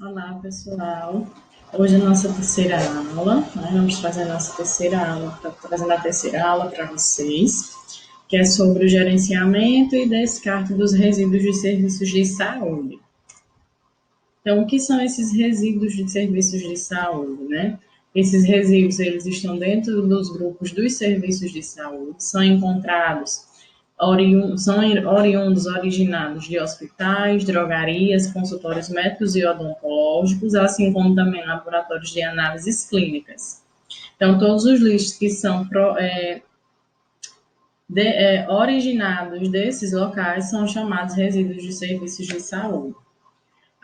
Olá, pessoal. Hoje é a nossa terceira aula, né? Vamos trazer a nossa terceira aula, trazendo a terceira aula para vocês, que é sobre o gerenciamento e descarte dos resíduos de serviços de saúde. Então, o que são esses resíduos de serviços de saúde, né? Esses resíduos, eles estão dentro dos grupos dos serviços de saúde, são encontrados são oriundos, originados de hospitais, drogarias, consultórios médicos e odontológicos, assim como também laboratórios de análises clínicas. Então, todos os lixos que são originados desses locais são chamados resíduos de serviços de saúde.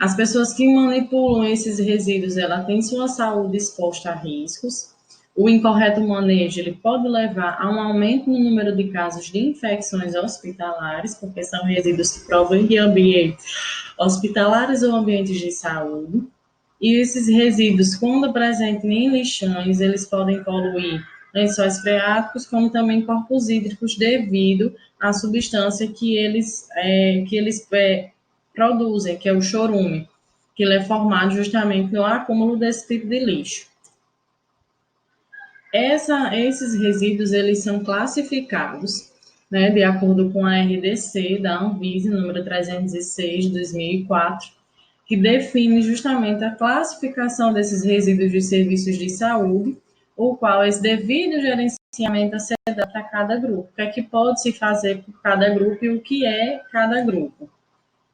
As pessoas que manipulam esses resíduos, ela tem sua saúde exposta a riscos. O incorreto manejo ele pode levar a um aumento no número de casos de infecções hospitalares, porque são resíduos que provêm de ambientes hospitalares ou ambientes de saúde. E esses resíduos, quando presentes em lixões, eles podem poluir lençóis freáticos, como também corpos hídricos, devido à substância que eles produzem, que é o chorume, que ele é formado justamente no acúmulo desse tipo de lixo. Esses resíduos eles são classificados, né, de acordo com a RDC da Anvisa, número 306 de 2004, que define justamente a classificação desses resíduos de serviços de saúde, o qual esse devido gerenciamento a ser dado a cada grupo. O que é que pode se fazer por cada grupo e o que é cada grupo.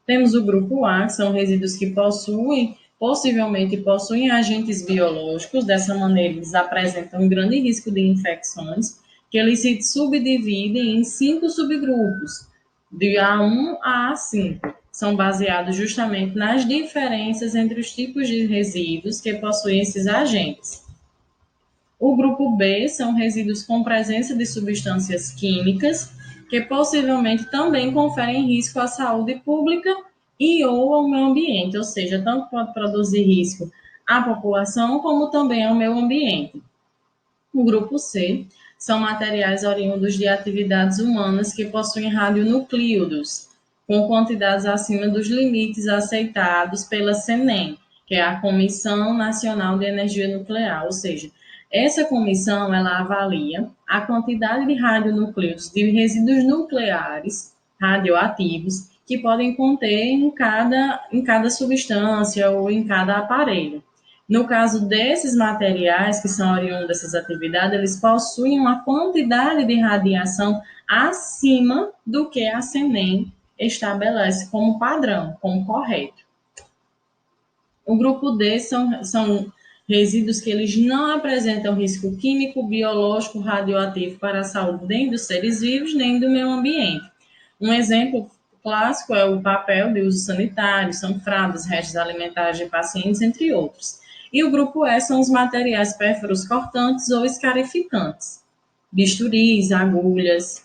Temos o grupo A, que são resíduos que possivelmente possuem agentes biológicos, dessa maneira eles apresentam um grande risco de infecções, que eles se subdividem em 5 subgrupos, de A1 a A5. São baseados justamente nas diferenças entre os tipos de resíduos que possuem esses agentes. O grupo B são resíduos com presença de substâncias químicas, que possivelmente também conferem risco à saúde pública e ou ao meio ambiente, ou seja, tanto pode produzir risco à população como também ao meio ambiente. O grupo C são materiais oriundos de atividades humanas que possuem radionuclídeos, com quantidades acima dos limites aceitados pela CENEM, que é a Comissão Nacional de Energia Nuclear, ou seja, essa comissão ela avalia a quantidade de radionuclídeos de resíduos nucleares radioativos que podem conter em cada substância ou em cada aparelho. No caso desses materiais que são oriundos dessas atividades, eles possuem uma quantidade de radiação acima do que a CENEM estabelece como padrão, como correto. O grupo D são resíduos que eles não apresentam risco químico, biológico, radioativo para a saúde nem dos seres vivos, nem do meio ambiente. Um exemplo clássico é o papel de uso sanitário, são fraldas, restos alimentares de pacientes, entre outros. E o grupo E são os materiais pérfuros cortantes ou escarificantes, bisturis, agulhas.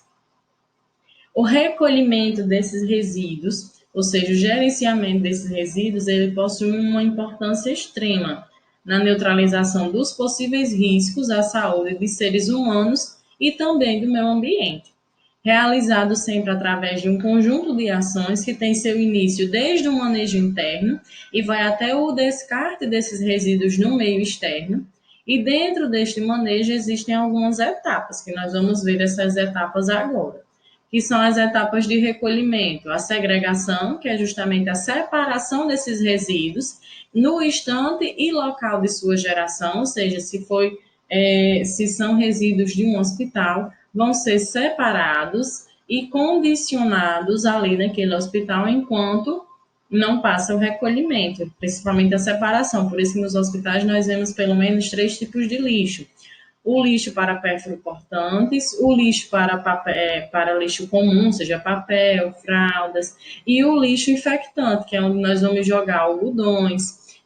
O recolhimento desses resíduos, ou seja, o gerenciamento desses resíduos, ele possui uma importância extrema na neutralização dos possíveis riscos à saúde de seres humanos e também do meio ambiente. Realizado sempre através de um conjunto de ações que tem seu início desde o manejo interno e vai até o descarte desses resíduos no meio externo. E dentro deste manejo existem algumas etapas, que nós vamos ver essas etapas agora, que são as etapas de recolhimento, a segregação, que é justamente a separação desses resíduos no instante e local de sua geração, ou seja, se são resíduos de um hospital, vão ser separados e condicionados ali naquele hospital enquanto não passa o recolhimento, principalmente a separação. Por isso que nos hospitais nós vemos pelo menos 3 tipos de lixo: o lixo para perfurocortantes, o lixo para lixo comum, ou seja, papel, fraldas, e o lixo infectante, que é onde nós vamos jogar algodões,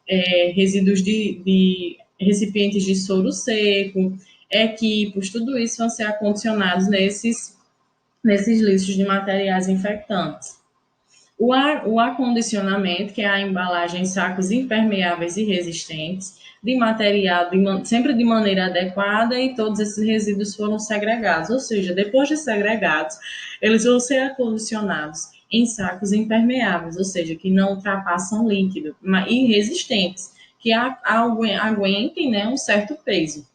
resíduos de recipientes de soro seco, equipos, tudo isso vão ser acondicionados nesses lixos de materiais infectantes. O acondicionamento, que é a embalagem em sacos impermeáveis e resistentes, de material sempre de maneira adequada, e todos esses resíduos foram segregados, ou seja, depois de segregados, eles vão ser acondicionados em sacos impermeáveis, ou seja, que não ultrapassam líquido, e resistentes, que aguentem, né, um certo peso.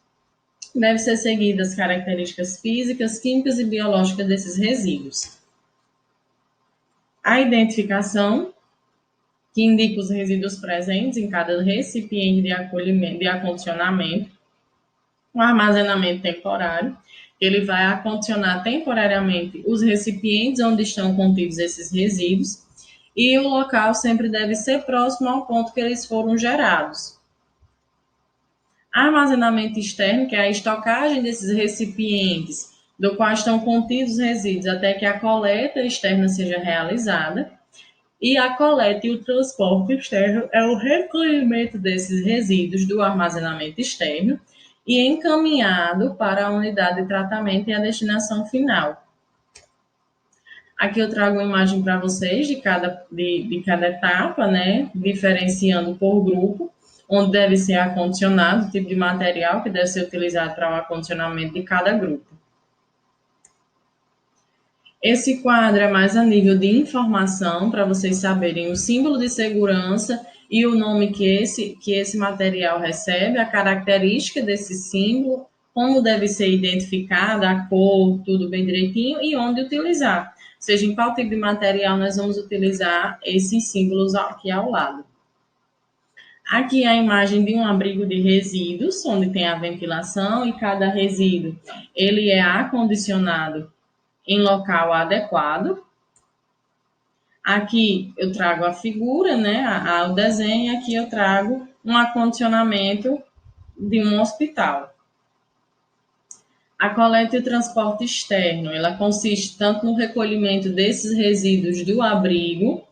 Deve ser seguidas as características físicas, químicas e biológicas desses resíduos. A identificação, que indica os resíduos presentes em cada recipiente de acolhimento, de acondicionamento. O armazenamento temporário, ele vai acondicionar temporariamente os recipientes onde estão contidos esses resíduos, e o local sempre deve ser próximo ao ponto que eles foram gerados. Armazenamento externo, que é a estocagem desses recipientes, do qual estão contidos os resíduos, até que a coleta externa seja realizada. E a coleta e o transporte externo é o recolhimento desses resíduos do armazenamento externo e encaminhado para a unidade de tratamento e a destinação final. Aqui eu trago uma imagem para vocês de cada etapa, né, diferenciando por grupo, onde deve ser acondicionado, o tipo de material que deve ser utilizado para o acondicionamento de cada grupo. Esse quadro é mais a nível de informação, para vocês saberem o símbolo de segurança e o nome que esse material recebe, a característica desse símbolo, como deve ser identificado, a cor, tudo bem direitinho, e onde utilizar. Ou seja, em qual tipo de material nós vamos utilizar esses símbolos aqui ao lado. Aqui é a imagem de um abrigo de resíduos, onde tem a ventilação, e cada resíduo ele é acondicionado em local adequado. Aqui eu trago a figura, né, o desenho, aqui eu trago um acondicionamento de um hospital. A coleta e o transporte externo, ela consiste tanto no recolhimento desses resíduos do abrigo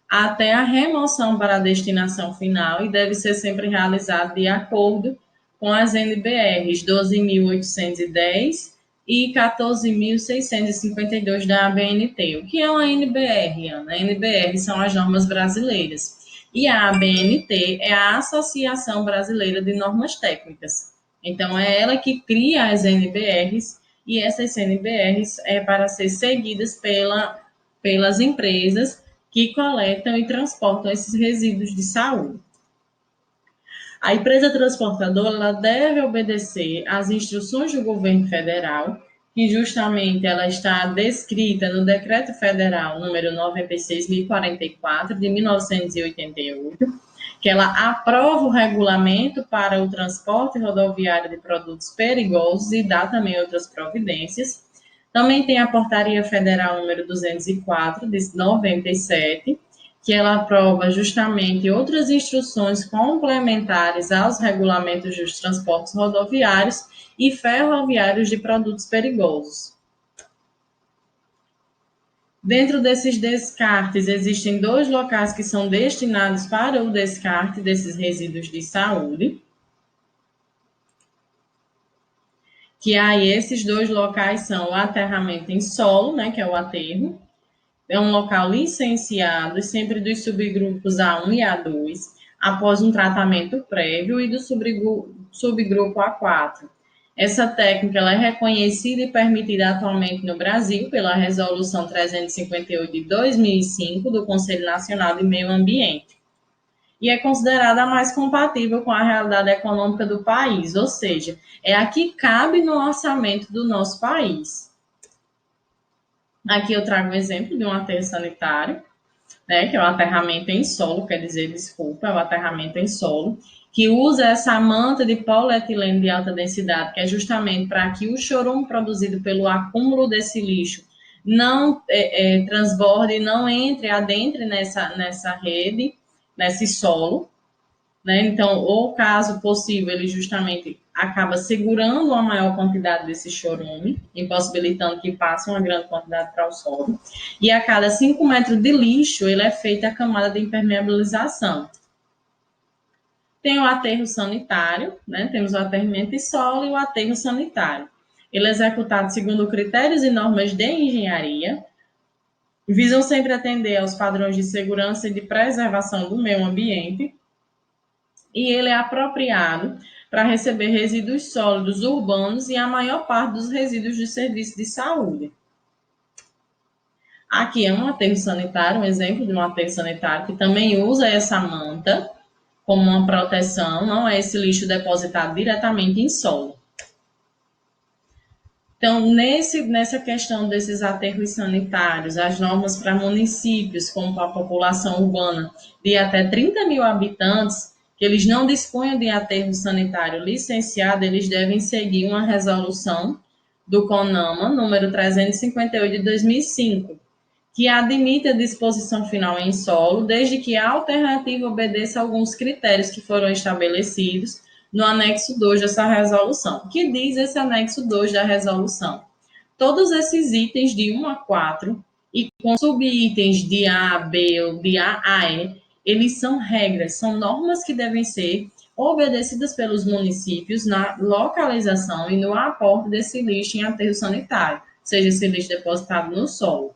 até a remoção para a destinação final, e deve ser sempre realizado de acordo com as NBRs 12.810 e 14.652 da ABNT. O que é uma NBR, Ana? A NBR são as normas brasileiras e a ABNT é a Associação Brasileira de Normas Técnicas. Então, é ela que cria as NBRs, e essas NBRs é para ser seguidas pelas empresas que coletam e transportam esses resíduos de saúde. A empresa transportadora ela deve obedecer às instruções do governo federal, que justamente ela está descrita no Decreto Federal número 96.044, de 1988, que ela aprova o regulamento para o transporte rodoviário de produtos perigosos e dá também outras providências. Também tem a Portaria Federal número 204, de 97, que ela aprova justamente outras instruções complementares aos regulamentos dos transportes rodoviários e ferroviários de produtos perigosos. Dentro desses descartes, existem 2 locais que são destinados para o descarte desses resíduos de saúde, que aí esses 2 locais são o aterramento em solo, né, que é o aterro, é um local licenciado, sempre dos subgrupos A1 e A2, após um tratamento prévio, e do subgrupo A4. Essa técnica ela é reconhecida e permitida atualmente no Brasil pela Resolução 358 de 2005 do Conselho Nacional de Meio Ambiente, e é considerada a mais compatível com a realidade econômica do país, ou seja, é a que cabe no orçamento do nosso país. Aqui eu trago um exemplo de um aterro sanitário, né, que é o aterramento em solo, quer dizer, desculpa, é o aterramento em solo, que usa essa manta de polietileno de alta densidade, que é justamente para que o chorume produzido pelo acúmulo desse lixo não transborde, não entre, adentre nessa rede, nesse solo, né? Então, ou caso possível, ele justamente acaba segurando uma maior quantidade desse chorume, impossibilitando que passe uma grande quantidade para o solo. E a cada 5 metros de lixo, ele é feita a camada de impermeabilização. Tem o aterro sanitário, né? Temos o aterramento em solo e o aterro sanitário. Ele é executado segundo critérios e normas de engenharia, visam sempre atender aos padrões de segurança e de preservação do meio ambiente, e ele é apropriado para receber resíduos sólidos urbanos e a maior parte dos resíduos de serviço de saúde. Aqui é um aterro sanitário, um exemplo de um aterro sanitário que também usa essa manta como uma proteção, não é esse lixo depositado diretamente em solo. Então, nessa questão desses aterros sanitários, as normas para municípios com a população urbana de até 30 mil habitantes, que eles não disponham de aterro sanitário licenciado, eles devem seguir uma resolução do CONAMA, número 358 de 2005, que admite a disposição final em solo, desde que a alternativa obedeça a alguns critérios que foram estabelecidos no anexo 2 dessa resolução. O que diz esse anexo 2 da resolução? Todos esses itens de 1 a 4 e com subitens de A a B ou de A a E, eles são regras, são normas que devem ser obedecidas pelos municípios na localização e no aporte desse lixo em aterro sanitário, seja esse lixo depositado no solo.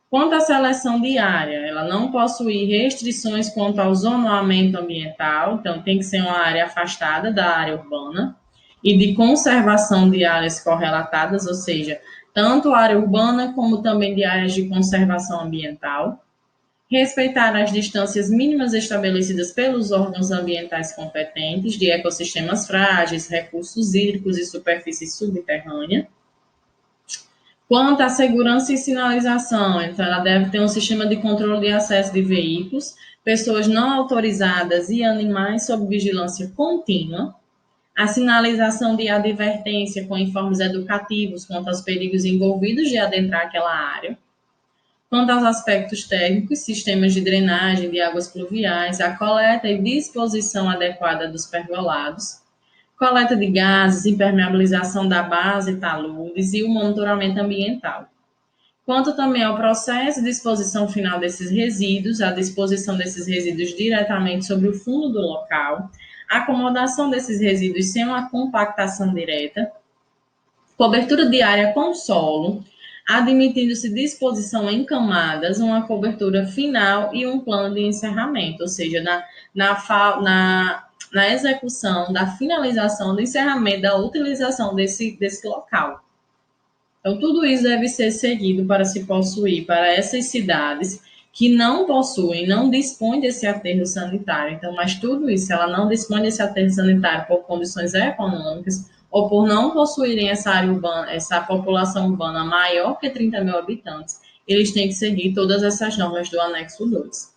Quanto à seleção de área, ela não possui restrições quanto ao zoneamento ambiental, então tem que ser uma área afastada da área urbana, e de conservação de áreas correlatadas, ou seja, tanto área urbana como também de áreas de conservação ambiental. Respeitar as distâncias mínimas estabelecidas pelos órgãos ambientais competentes de ecossistemas frágeis, recursos hídricos e superfície subterrânea. Quanto à segurança e sinalização, então ela deve ter um sistema de controle de acesso de veículos, pessoas não autorizadas e animais sob vigilância contínua. A sinalização de advertência com informes educativos quanto aos perigos envolvidos de adentrar aquela área. Quanto aos aspectos técnicos, sistemas de drenagem de águas pluviais, a coleta e disposição adequada dos pergolados, coleta de gases, impermeabilização da base e taludes e o monitoramento ambiental. Quanto também ao processo de disposição final desses resíduos, a disposição desses resíduos diretamente sobre o fundo do local, a acomodação desses resíduos sem uma compactação direta, cobertura de área com solo, admitindo-se disposição em camadas, uma cobertura final e um plano de encerramento, ou seja, na execução da finalização do encerramento da utilização desse local. Então, tudo isso deve ser seguido para se possuir para essas cidades que não possuem, não dispõem desse aterro sanitário. Então, mas tudo isso, ela não dispõe desse aterro sanitário por condições econômicas ou por não possuírem essa área urbana, essa população urbana maior que 30 mil habitantes, eles têm que seguir todas essas normas do anexo 2.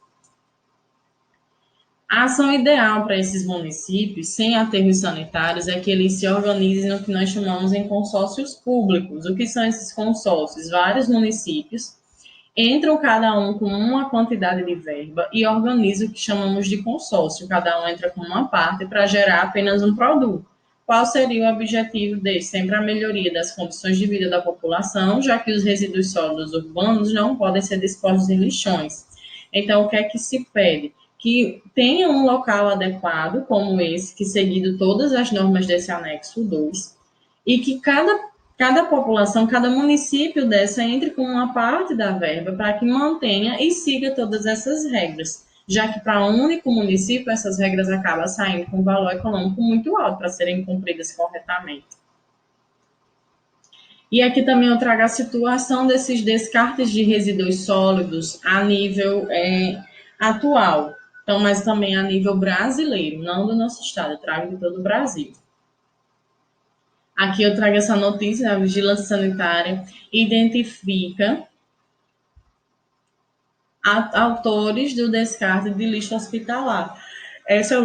A ação ideal para esses municípios, sem aterros sanitários, é que eles se organizem no que nós chamamos em consórcios públicos. O que são esses consórcios? Vários municípios entram cada um com uma quantidade de verba e organizam o que chamamos de consórcio. Cada um entra com uma parte para gerar apenas um produto. Qual seria o objetivo desse? Sempre a melhoria das condições de vida da população, já que os resíduos sólidos urbanos não podem ser dispostos em lixões. Então, o que é que se pede? Que tenha um local adequado, como esse, que seguindo todas as normas desse anexo 2, e que cada população, cada município dessa entre com uma parte da verba para que mantenha e siga todas essas regras, já que para um único município essas regras acabam saindo com um valor econômico muito alto para serem cumpridas corretamente. E aqui também eu trago a situação desses descartes de resíduos sólidos a nível atual, então, mas também a nível brasileiro, não do nosso estado, eu trago de todo o Brasil. Aqui eu trago essa notícia, a Vigilância Sanitária identifica autores do descarte de lixo hospitalar. Essa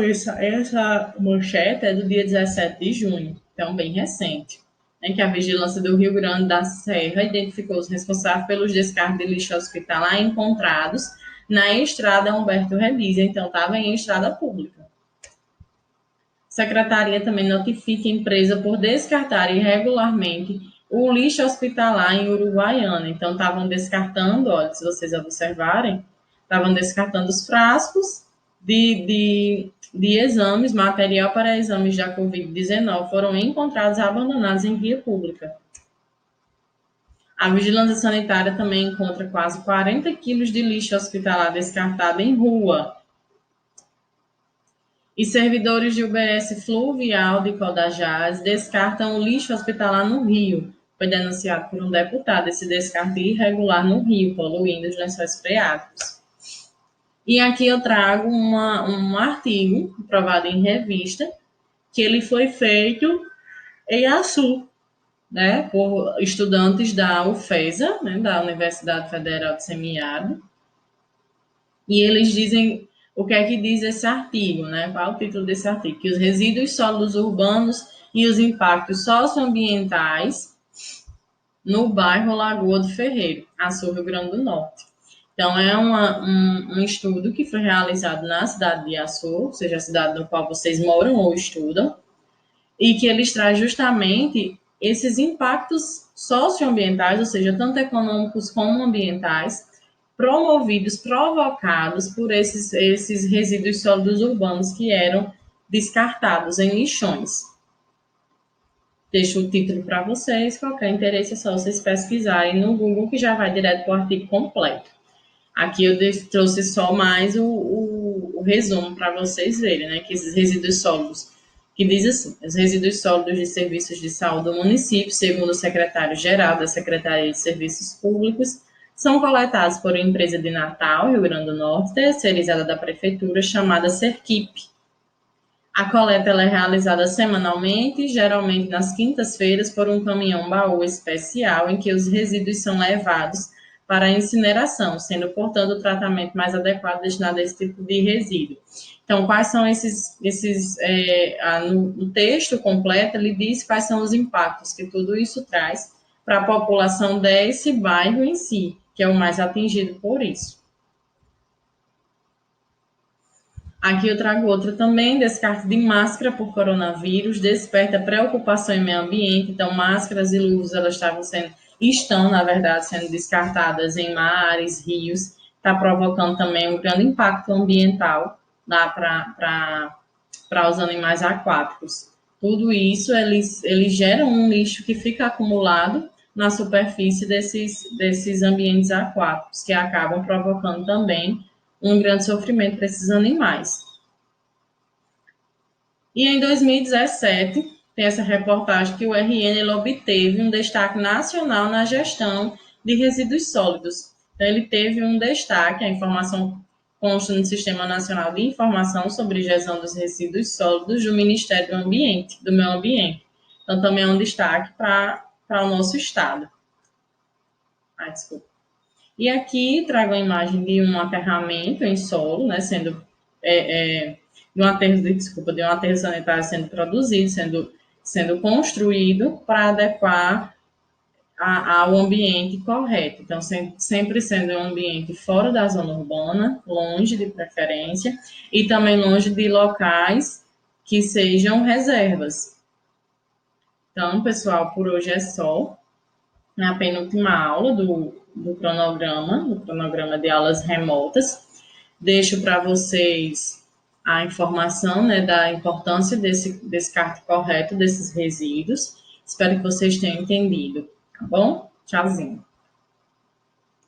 manchete é do dia 17 de junho, então bem recente, que a Vigilância do Rio Grande da Serra identificou os responsáveis pelos descartes de lixo hospitalar encontrados na estrada Humberto Revise, então estava em estrada pública. Secretaria também notifica a empresa por descartar irregularmente o lixo hospitalar em Uruguaiana. Então, estavam descartando, olha, se vocês observarem, estavam descartando os frascos de exames, material para exames da Covid-19, foram encontrados abandonados em via pública. A Vigilância Sanitária também encontra quase 40 quilos de lixo hospitalar descartado em rua. E servidores de UBS Fluvial de Codajás descartam o lixo hospitalar no rio, foi denunciado por um deputado esse descarte irregular no rio, poluindo os lençóis freáticos. E aqui eu trago um artigo, aprovado em revista, que ele foi feito em Açu, né, por estudantes da UFESA, né, da Universidade Federal de Semiárido, e eles dizem o que é que diz esse artigo, né? Qual é o título desse artigo? Que os resíduos sólidos urbanos e os impactos socioambientais no bairro Lagoa do Ferreiro, Açu, Rio Grande do Norte. Então, é um estudo que foi realizado na cidade de Açu, ou seja, a cidade no qual vocês moram ou estudam, e que eles trazem justamente esses impactos socioambientais, ou seja, tanto econômicos como ambientais, promovidos, provocados por esses resíduos sólidos urbanos que eram descartados em lixões. Deixo o título para vocês, qualquer interesse é só vocês pesquisarem no Google, que já vai direto para o artigo completo. Aqui eu trouxe só mais o resumo para vocês verem, né, que esses resíduos sólidos, que diz assim, os resíduos sólidos de serviços de saúde do município, segundo o secretário-geral da Secretaria de Serviços Públicos, são coletados por uma empresa de Natal, Rio Grande do Norte, terceirizada da prefeitura, chamada Serquip. A coleta ela é realizada semanalmente, geralmente nas quintas-feiras, por um caminhão-baú especial, em que os resíduos são levados para a incineração, sendo, portanto, o tratamento mais adequado destinado a esse tipo de resíduo. Então, quais são no texto completo, ele diz quais são os impactos que tudo isso traz para a população desse bairro em si, que é o mais atingido por isso. Aqui eu trago outra também, descarte de máscara por coronavírus, desperta preocupação em meio ambiente, então máscaras e luvas elas estão, na verdade, sendo descartadas em mares, rios, está provocando também um grande impacto ambiental lá para os animais aquáticos. Tudo isso, eles geram um lixo que fica acumulado na superfície desses ambientes aquáticos, que acabam provocando também um grande sofrimento para esses animais. E em 2017, tem essa reportagem que o RN ele obteve um destaque nacional na gestão de resíduos sólidos. Então, ele teve um destaque, a informação consta no Sistema Nacional de Informação sobre Gestão dos Resíduos Sólidos do Ministério do Ambiente, do Meio Ambiente. Então, também é um destaque para o nosso estado. Desculpa. E aqui trago a imagem de um aterramento em solo, né, sendo de um aterro sanitário sendo produzido, sendo construído para adequar ao ambiente correto. Então, sempre sendo um ambiente fora da zona urbana, longe de preferência, e também longe de locais que sejam reservas. Então, pessoal, por hoje é só. Na penúltima aula do cronograma de aulas remotas. Deixo para vocês a informação, né, da importância desse descarte correto desses resíduos. Espero que vocês tenham entendido, tá bom? Tchauzinho.